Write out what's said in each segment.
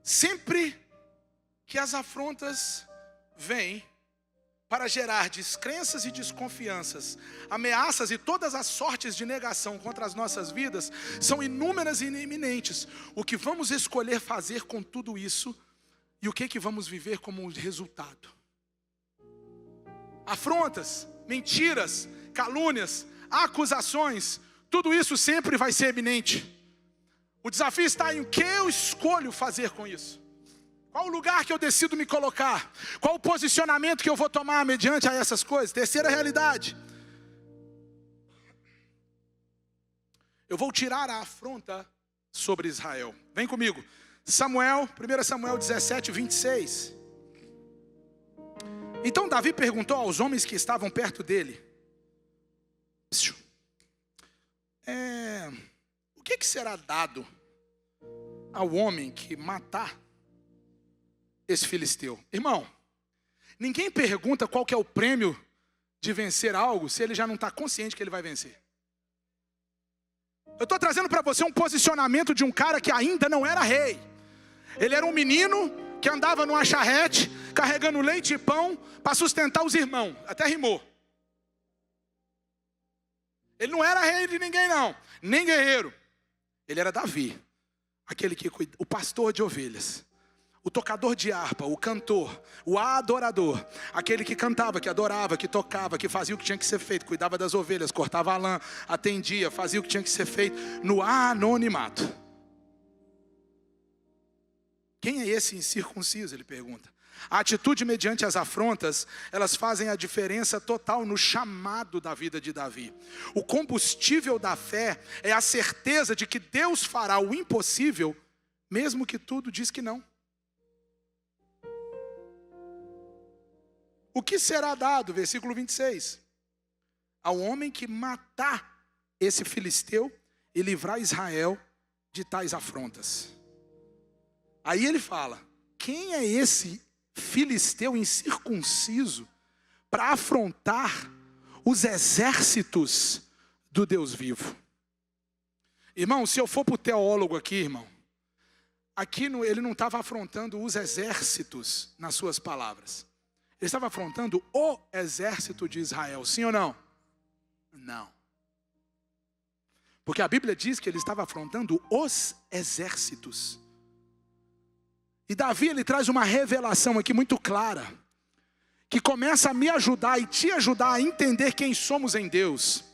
Sempre que as afrontas vêm para gerar descrenças e desconfianças, ameaças e todas as sortes de negação contra as nossas vidas, são inúmeras e iminentes. O que vamos escolher fazer com tudo isso e o que vamos viver como resultado? Afrontas, mentiras, calúnias, acusações, tudo isso sempre vai ser iminente. O desafio está em o que eu escolho fazer com isso. Qual o lugar que eu decido me colocar? Qual o posicionamento que eu vou tomar mediante a essas coisas? Terceira realidade. Eu vou tirar a afronta sobre Israel. Vem comigo. 1 Samuel 17, 26. Então Davi perguntou aos homens que estavam perto dele: o que será dado ao homem que matar esse filisteu? Irmão, ninguém pergunta qual que é o prêmio de vencer algo se ele já não está consciente que ele vai vencer. Eu estou trazendo para você um posicionamento de um cara que ainda não era rei. Ele era um menino que andava numa charrete, carregando leite e pão para sustentar os irmãos. Até rimou. Ele não era rei de ninguém não, nem guerreiro. Ele era Davi, aquele que cuida, o pastor de ovelhas, o tocador de harpa, o cantor, o adorador, aquele que cantava, que adorava, que tocava, que fazia o que tinha que ser feito, cuidava das ovelhas, cortava a lã, atendia, fazia o que tinha que ser feito no anonimato. Quem é esse incircunciso? Ele pergunta. A atitude mediante as afrontas, elas fazem a diferença total no chamado da vida de Davi. O combustível da fé é a certeza de que Deus fará o impossível, mesmo que tudo diz que não. O que será dado, versículo 26, ao homem que matar esse filisteu e livrar Israel de tais afrontas? Aí ele fala, quem é esse filisteu incircunciso para afrontar os exércitos do Deus vivo? Irmão, se eu for para o teólogo aqui, irmão, ele não estava afrontando os exércitos nas suas palavras. Ele estava afrontando o exército de Israel, sim ou não? Não. Porque a Bíblia diz que ele estava afrontando os exércitos. E Davi, ele traz uma revelação aqui muito clara, que começa a me ajudar e te ajudar a entender quem somos em Deus.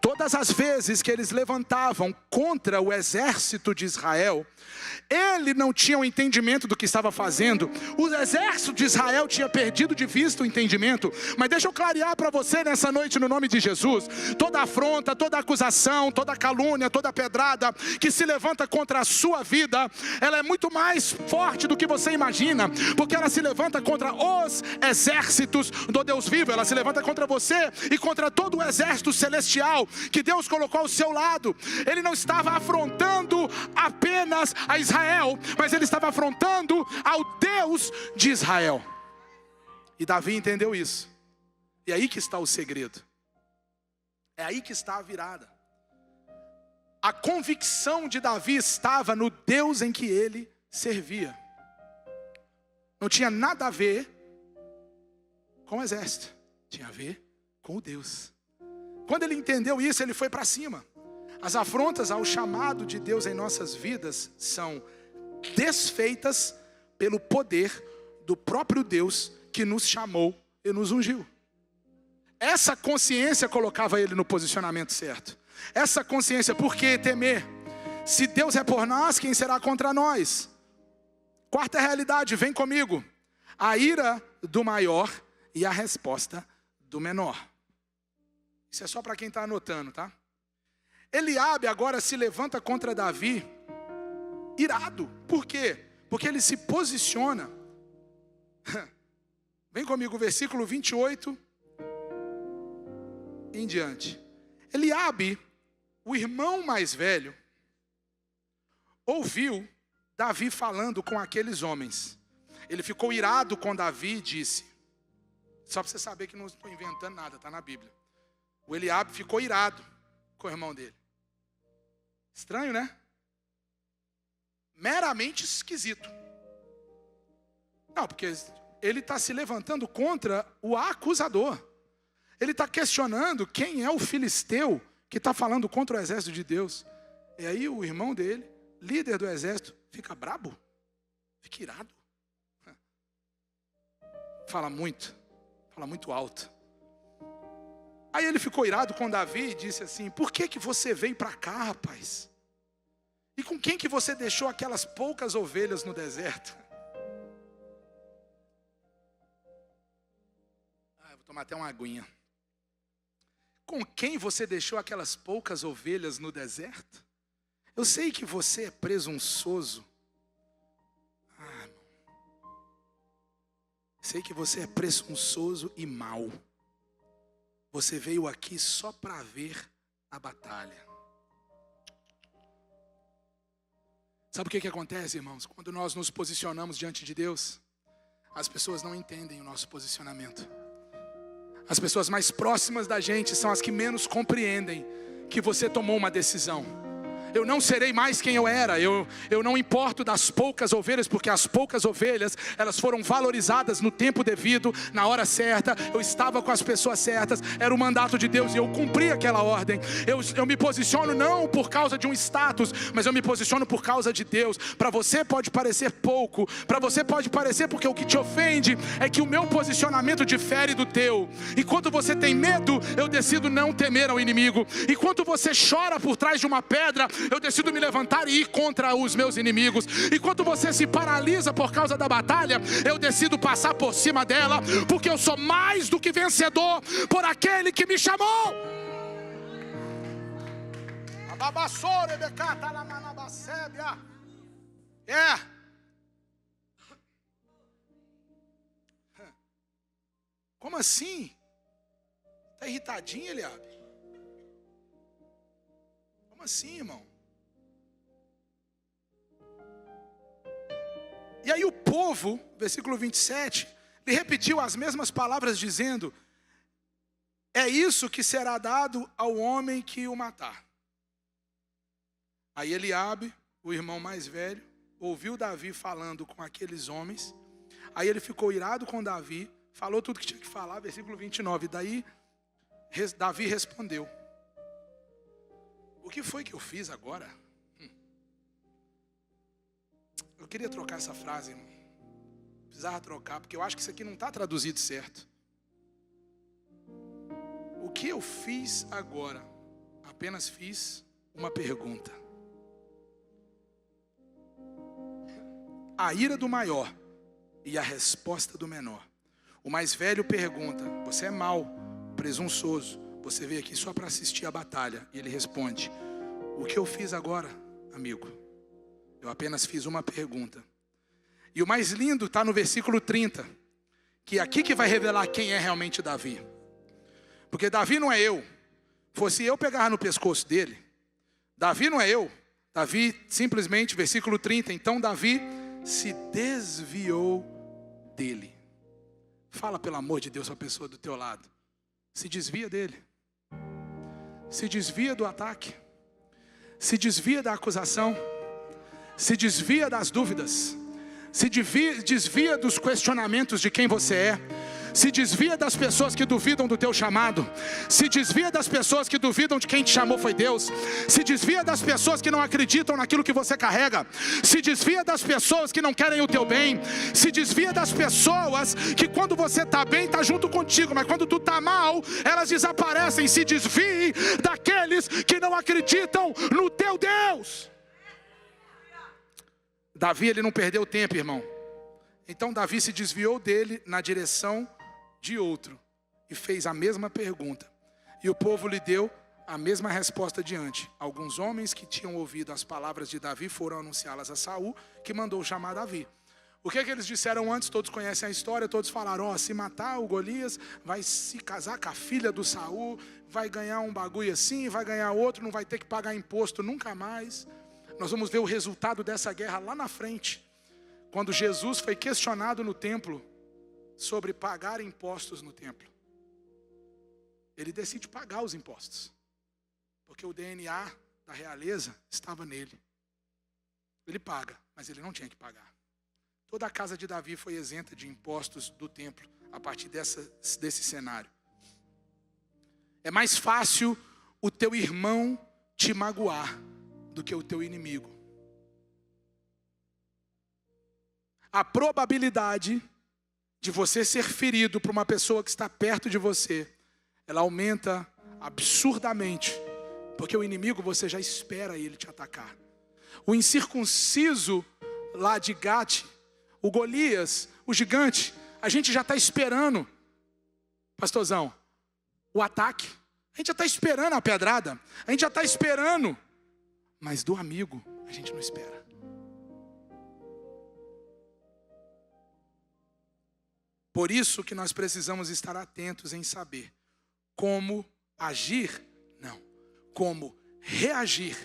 Todas as vezes que eles levantavam contra o exército de Israel, ele não tinha o entendimento do que estava fazendo. O exército de Israel tinha perdido de vista o entendimento. Mas deixa eu clarear para você nessa noite no nome de Jesus. Toda afronta, toda acusação, toda calúnia, toda pedrada que se levanta contra a sua vida, ela é muito mais forte do que você imagina. Porque ela se levanta contra os exércitos do Deus vivo. Ela se levanta contra você e contra todo o exército celestial que Deus colocou ao seu lado. Ele não estava afrontando apenas a Israel, mas ele estava afrontando ao Deus de Israel. E Davi entendeu isso. E é aí que está o segredo. É aí que está a virada. A convicção de Davi estava no Deus em que ele servia. Não tinha nada a ver com o exército. Tinha a ver com o Deus. Quando ele entendeu isso, ele foi para cima. As afrontas ao chamado de Deus em nossas vidas são desfeitas pelo poder do próprio Deus que nos chamou e nos ungiu. Essa consciência colocava ele no posicionamento certo. Essa consciência, por que temer? Se Deus é por nós, quem será contra nós? Quarta realidade, vem comigo. A ira do maior e a resposta do menor. Isso é só para quem está anotando, tá? Eliabe agora se levanta contra Davi, irado. Por quê? Porque ele se posiciona. Vem comigo, versículo 28 em diante. Eliabe, o irmão mais velho, ouviu Davi falando com aqueles homens. Ele ficou irado com Davi e disse, só para você saber que não estou inventando nada, está na Bíblia. O Eliabe ficou irado com o irmão dele. Estranho, né? Meramente esquisito. Não, porque ele está se levantando contra o acusador. Ele está questionando quem é o filisteu que está falando contra o exército de Deus. E aí o irmão dele, líder do exército, fica brabo, fica irado. Fala muito alto. Aí ele ficou irado com Davi e disse assim: por que você veio para cá, rapaz? E com quem que você deixou aquelas poucas ovelhas no deserto? Eu vou tomar até uma aguinha. Com quem você deixou aquelas poucas ovelhas no deserto? Eu sei que você é presunçoso. Sei que você é presunçoso e mau. Você veio aqui só para ver a batalha. Sabe o que acontece, irmãos? Quando nós nos posicionamos diante de Deus, as pessoas não entendem o nosso posicionamento. As pessoas mais próximas da gente são as que menos compreendem que você tomou uma decisão. Eu não serei mais quem eu era. Eu não importo das poucas ovelhas, porque as poucas ovelhas, elas foram valorizadas no tempo devido, na hora certa. Eu estava com as pessoas certas, era o mandato de Deus e eu cumpri aquela ordem. Eu me posiciono não por causa de um status, mas eu me posiciono por causa de Deus. Para você pode parecer pouco, para você pode parecer, porque o que te ofende é que o meu posicionamento difere do teu. Enquanto você tem medo, eu decido não temer ao inimigo. Enquanto você chora por trás de uma pedra, eu decido me levantar e ir contra os meus inimigos. Enquanto você se paralisa por causa da batalha, eu decido passar por cima dela, porque eu sou mais do que vencedor por aquele que me chamou. Como assim? Está irritadinho, Eliabe? Como assim, irmão? E aí o povo, versículo 27, lhe repetiu as mesmas palavras dizendo: é isso que será dado ao homem que o matar. Aí Eliabe, o irmão mais velho, ouviu Davi falando com aqueles homens. Aí ele ficou irado com Davi, falou tudo que tinha que falar, versículo 29. Daí Davi respondeu: o que foi que eu fiz agora? Eu queria trocar essa frase, irmão. Precisava trocar, porque eu acho que isso aqui não está traduzido certo. O que eu fiz agora? Apenas fiz uma pergunta. A ira do maior e a resposta do menor. O mais velho pergunta: você é mau, presunçoso, você veio aqui só para assistir a batalha. E ele responde: o que eu fiz agora, amigo? Eu apenas fiz uma pergunta. E o mais lindo está no versículo 30, que é aqui que vai revelar quem é realmente Davi. Porque Davi não é eu. Fosse eu pegar no pescoço dele, Davi não é eu. Davi simplesmente, versículo 30, então Davi se desviou dele. Fala pelo amor de Deus a pessoa do teu lado. Se desvia dele. Se desvia do ataque. Se desvia da acusação. Se desvia das dúvidas. Se desvia dos questionamentos de quem você é. Se desvia das pessoas que duvidam do teu chamado. Se desvia das pessoas que duvidam de quem te chamou foi Deus. Se desvia das pessoas que não acreditam naquilo que você carrega. Se desvia das pessoas que não querem o teu bem. Se desvia das pessoas que quando você está bem, está junto contigo, mas quando tu está mal, elas desaparecem. Se desvie daqueles que não acreditam no teu Deus. Davi, ele não perdeu tempo, irmão. Então Davi se desviou dele na direção de outro e fez a mesma pergunta. E o povo lhe deu a mesma resposta diante. Alguns homens que tinham ouvido as palavras de Davi foram anunciá-las a Saul, que mandou chamar Davi. O que eles disseram antes? Todos conhecem a história. Todos falaram: se matar o Golias, vai se casar com a filha do Saul, vai ganhar um bagulho assim, vai ganhar outro, não vai ter que pagar imposto nunca mais. Nós vamos ver o resultado dessa guerra lá na frente, quando Jesus foi questionado no templo sobre pagar impostos no templo. Ele decide pagar os impostos, porque o DNA da realeza estava nele. Ele paga, mas ele não tinha que pagar. Toda a casa de Davi foi isenta de impostos do templo a partir desse cenário. É mais fácil o teu irmão te magoar do que o teu inimigo. A probabilidade de você ser ferido por uma pessoa que está perto de você, ela aumenta absurdamente, porque o inimigo você já espera ele te atacar. O incircunciso lá de Gate, o Golias, o gigante, a gente já está esperando, pastorzão, o ataque. A gente já está esperando a pedrada, a gente já está esperando, mas do amigo a gente não espera. Por isso que nós precisamos estar atentos em saber como agir, não, como reagir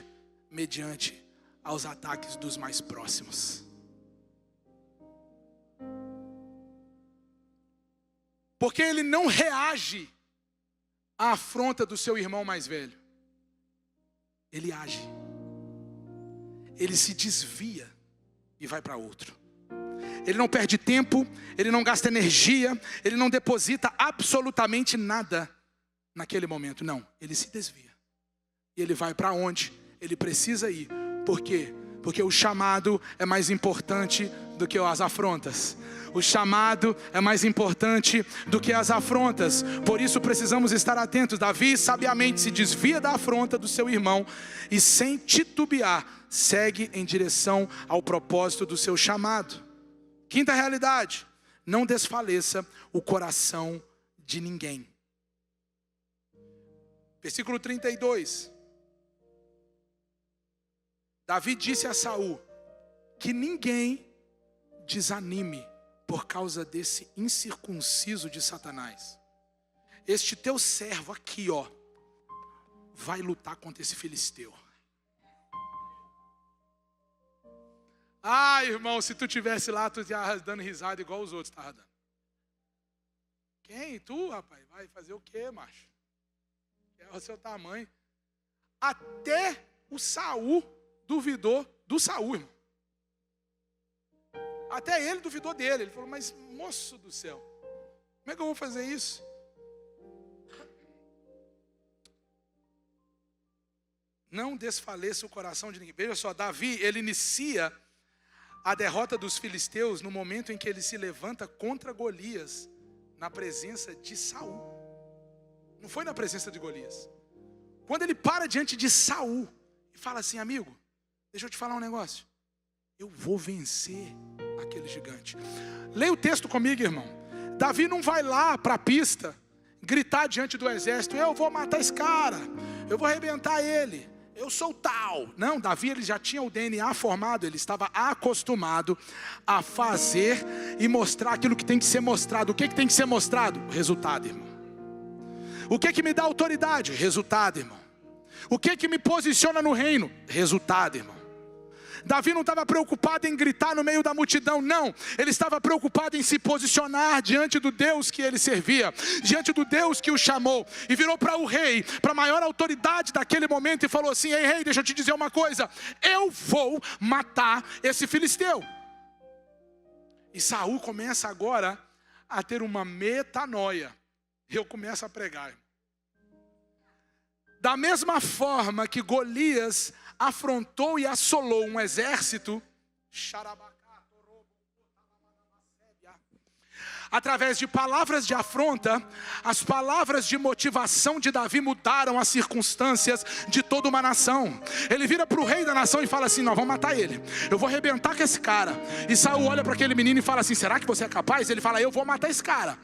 mediante aos ataques dos mais próximos. Porque ele não reage à afronta do seu irmão mais velho. Ele age. Ele se desvia e vai para outro. Ele não perde tempo, ele não gasta energia, ele não deposita absolutamente nada naquele momento. Não, ele se desvia. E ele vai para onde ele precisa ir. Por quê? Porque o chamado é mais importante do que as afrontas. O chamado é mais importante do que as afrontas. Por isso precisamos estar atentos. Davi sabiamente se desvia da afronta do seu irmão e sem titubear, segue em direção ao propósito do seu chamado. Quinta realidade, não desfaleça o coração de ninguém. Versículo 32. Davi disse a Saul que ninguém desanime por causa desse incircunciso de Satanás. Este teu servo aqui, ó, vai lutar contra esse filisteu. Ah, irmão, se tu tivesse lá, tu ia dando risada igual os outros estavam dando. Quem? Tu, rapaz? Vai fazer o quê, macho? É o seu tamanho. Até o Saul duvidou do Saul, irmão. Até ele duvidou dele. Ele falou, mas moço do céu, como é que eu vou fazer isso? Não desfaleça o coração de ninguém. Veja só, Davi, ele inicia a derrota dos filisteus no momento em que ele se levanta contra Golias, na presença de Saul. Não foi na presença de Golias. Quando ele para diante de Saul e fala assim, amigo, deixa eu te falar um negócio. Eu vou vencer aquele gigante. Leia o texto comigo, irmão. Davi não vai lá para a pista, gritar diante do exército, eu vou matar esse cara, eu vou arrebentar ele. Eu sou tal. Não, Davi ele já tinha o DNA formado, ele estava acostumado a fazer e mostrar aquilo que tem que ser mostrado. O que tem que ser mostrado? O resultado, irmão. O que me dá autoridade? Resultado, irmão. O que me posiciona no reino? Resultado, irmão. Davi não estava preocupado em gritar no meio da multidão, não. Ele estava preocupado em se posicionar diante do Deus que ele servia, diante do Deus que o chamou. E virou para o rei, para a maior autoridade daquele momento e falou assim, ei rei, deixa eu te dizer uma coisa. Eu vou matar esse filisteu. E Saul começa agora a ter uma metanoia. Eu começo a pregar. Da mesma forma que Golias afrontou e assolou um exército, através de palavras de afronta, as palavras de motivação de Davi mudaram as circunstâncias de toda uma nação. Ele vira para o rei da nação e fala assim, nós vamos matar ele, eu vou arrebentar com esse cara. E Saul olha para aquele menino e fala assim, será que você é capaz? Ele fala, eu vou matar esse cara.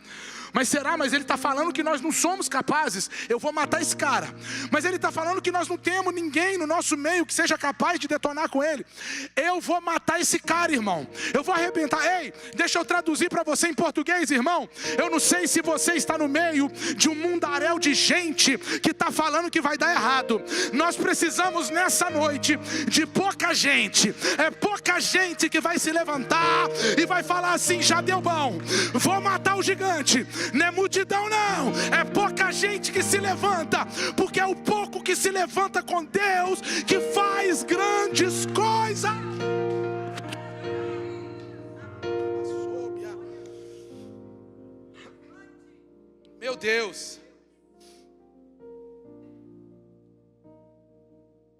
Mas será? Mas ele está falando que nós não somos capazes. Eu vou matar esse cara. Mas ele está falando que nós não temos ninguém no nosso meio que seja capaz de detonar com ele. Eu vou matar esse cara, irmão. Eu vou arrebentar. Ei, deixa eu traduzir para você em português, irmão. Eu não sei se você está no meio de um mundaréu de gente que está falando que vai dar errado. Nós precisamos nessa noite de pouca gente. É pouca gente que vai se levantar e vai falar assim, já deu bom. Vou matar o gigante. Não é multidão não, é pouca gente que se levanta, porque é o pouco que se levanta com Deus que faz grandes coisas. Meu Deus.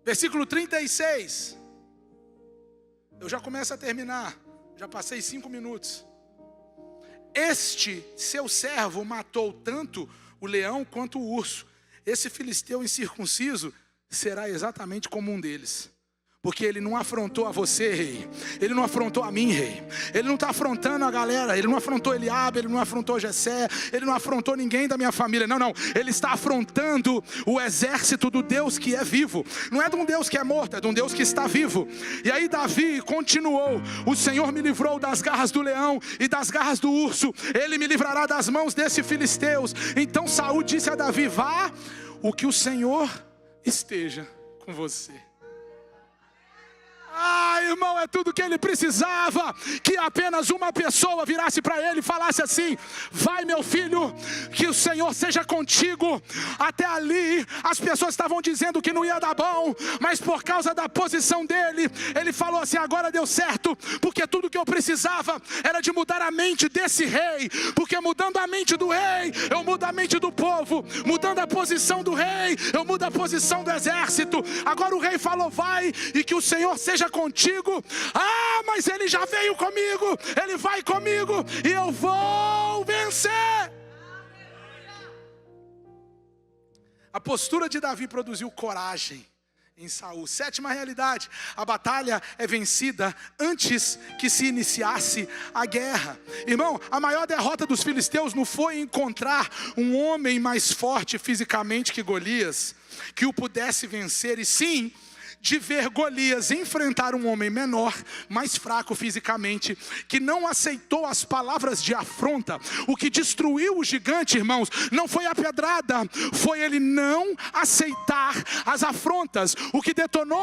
Versículo 36. Eu já começo a terminar. Já passei 5 minutos. Este seu servo matou tanto o leão quanto o urso. Esse filisteu incircunciso será exatamente como um deles. Porque ele não afrontou a você, rei. Ele não afrontou a mim, rei. Ele não está afrontando a galera. Ele não afrontou Eliabe, ele não afrontou Jessé. Ele não afrontou ninguém da minha família. Não, não. Ele está afrontando o exército do Deus que é vivo. Não é de um Deus que é morto, é de um Deus que está vivo. E aí Davi continuou. O Senhor me livrou das garras do leão e das garras do urso. Ele me livrará das mãos desses filisteus. Então Saul disse a Davi: vá, o que o Senhor esteja com você. Ah, irmão, é tudo que ele precisava. Que apenas uma pessoa virasse para ele e falasse assim: vai, meu filho, que o Senhor seja contigo. Até ali as pessoas estavam dizendo que não ia dar bom, mas por causa da posição dele, ele falou assim: agora deu certo. Porque tudo que eu precisava era de mudar a mente desse rei. Porque mudando a mente do rei, eu mudo a mente do povo. Mudando a posição do rei, eu mudo a posição do exército. Agora o rei falou: vai, e que o Senhor seja contigo. Ah, mas ele já veio comigo, ele vai comigo e eu vou vencer. A postura de Davi produziu coragem em Saul. Sétima realidade: a batalha é vencida antes que se iniciasse a guerra. Irmão, a maior derrota dos filisteus não foi encontrar um homem mais forte fisicamente que Golias, que o pudesse vencer, e sim de ver Golias enfrentar um homem menor, mais fraco fisicamente, que não aceitou as palavras de afronta. O que destruiu o gigante, irmãos, não foi a pedrada, foi ele não aceitar as afrontas. O que detona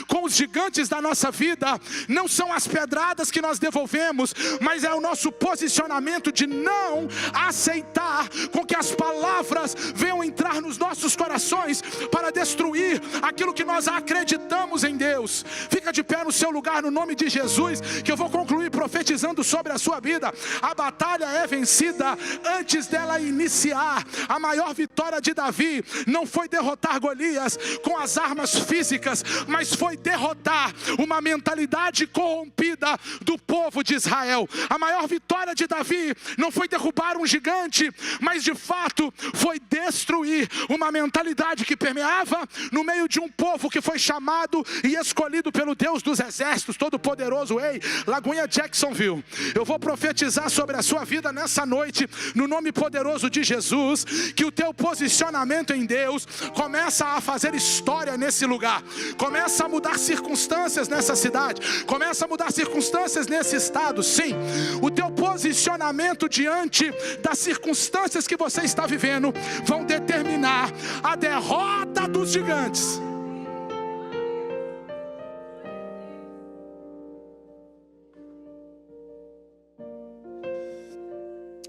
com os gigantes da nossa vida não são as pedradas que nós devolvemos, mas é o nosso posicionamento de não aceitar com que as palavras venham entrar nos nossos corações para destruir aquilo que nós acreditamos em Deus. Fica de pé no seu lugar no nome de Jesus, que eu vou concluir profetizando sobre a sua vida. A batalha é vencida antes dela iniciar. A maior vitória de Davi não foi derrotar Golias com as armas físicas, mas foi derrotar uma mentalidade corrompida do povo de Israel. A maior vitória de Davi não foi derrubar um gigante, mas de fato foi destruir uma mentalidade que permeava no meio de um povo que foi chamado e escolhido pelo Deus dos exércitos, todo-poderoso. Ei, Lagoinha Jacksonville, eu vou profetizar sobre a sua vida nessa noite, no nome poderoso de Jesus, que o teu posicionamento em Deus começa a fazer história nesse lugar, começa a mudar circunstâncias nessa cidade, começa a mudar circunstâncias nesse estado. Sim, o teu posicionamento diante das circunstâncias que você está vivendo vão determinar a derrota dos gigantes.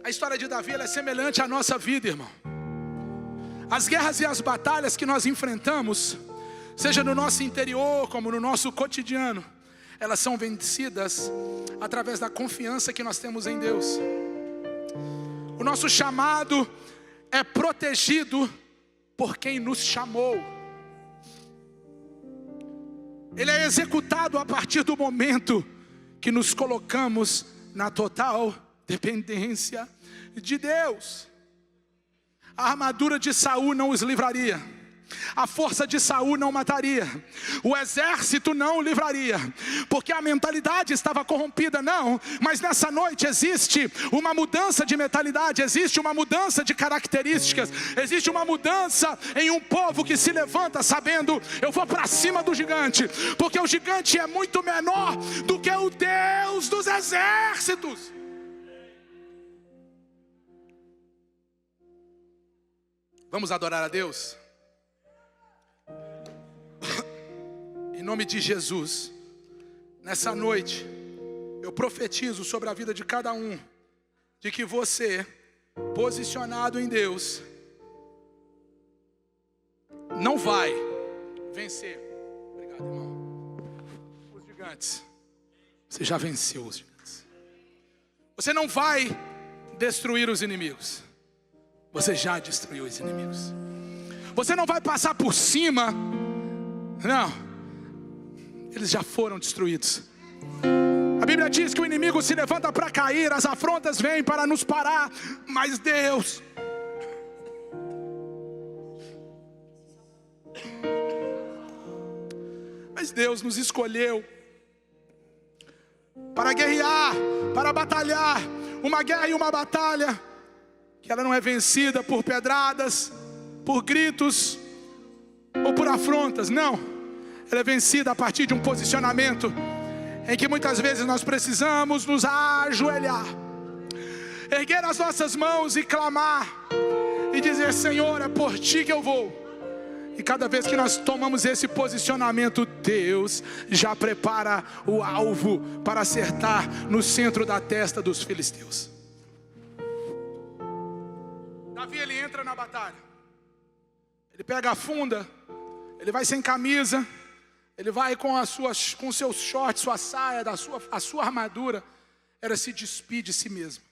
A história de Davi ela é semelhante à nossa vida, irmão. As guerras e as batalhas que nós enfrentamos, seja no nosso interior como no nosso cotidiano, elas são vencidas através da confiança que nós temos em Deus. O nosso chamado é protegido por quem nos chamou. Ele é executado a partir do momento que nos colocamos na total dependência de Deus. A armadura de Saul não os livraria, a força de Saul não mataria, o exército não o livraria, porque a mentalidade estava corrompida. Não, mas nessa noite existe uma mudança de mentalidade, existe uma mudança de características, existe uma mudança em um povo que se levanta sabendo: eu vou para cima do gigante, porque o gigante é muito menor do que o Deus dos exércitos. Vamos adorar a Deus? Em nome de Jesus, nessa noite, eu profetizo sobre a vida de cada um, de que você, posicionado em Deus, não vai vencer. Obrigado, irmão. Os gigantes. Você já venceu os gigantes. Você não vai destruir os inimigos. você já destruiu os inimigos. Você não vai passar por cima, não, eles já foram destruídos. A Bíblia diz que o inimigo se levanta para cair, as afrontas vêm para nos parar, mas Deus nos escolheu para guerrear, para batalhar, uma guerra e uma batalha que ela não é vencida por pedradas, por gritos ou por afrontas, não. Ela é vencida a partir de um posicionamento em que muitas vezes nós precisamos nos ajoelhar, erguer as nossas mãos e clamar e dizer: Senhor, é por ti que eu vou. E cada vez que nós tomamos esse posicionamento, Deus já prepara o alvo para acertar no centro da testa dos filisteus. Davi, ele entra na batalha, ele pega a funda, ele vai sem camisa, ele vai com seus shorts, sua saia, a sua armadura, era se despir de si mesmo.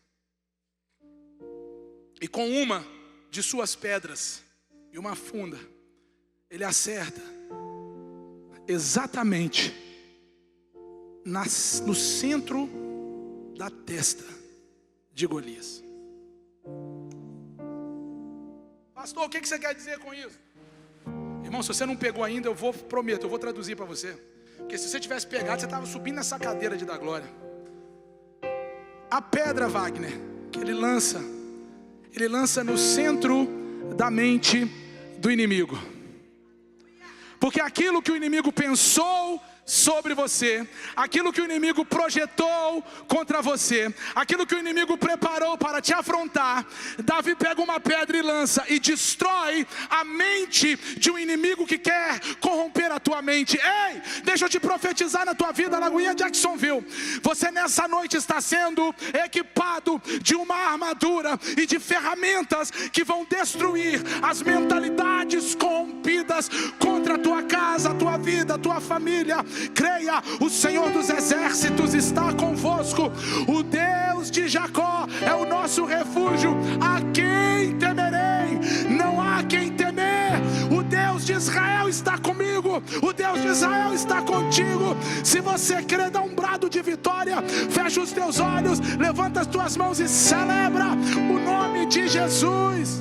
E com uma de suas pedras e uma funda, ele acerta exatamente no centro da testa de Golias. Pastor, o que você quer dizer com isso? Irmão, se você não pegou ainda, eu vou traduzir para você. Porque se você tivesse pegado, você estava subindo nessa cadeira de dar glória. A pedra, Wagner, que ele lança no centro da mente do inimigo. Porque aquilo que o inimigo pensou sobre você, aquilo que o inimigo projetou contra você, aquilo que o inimigo preparou para te afrontar, Davi pega uma pedra e lança e destrói a mente de um inimigo que quer corromper a tua mente. Ei, deixa eu te profetizar na tua vida, Lagoinha Jacksonville. Você nessa noite está sendo equipado de uma armadura e de ferramentas que vão destruir as mentalidades corrompidas contra a tua casa, a tua vida, a tua família. Creia, o Senhor dos exércitos está convosco. O Deus de Jacó é o nosso refúgio. A quem temerei? Não há quem temer. O Deus de Israel está comigo. O Deus de Israel está contigo. Se você crê, dá um brado de vitória. Fecha os teus olhos, levanta as tuas mãos e celebra o nome de Jesus.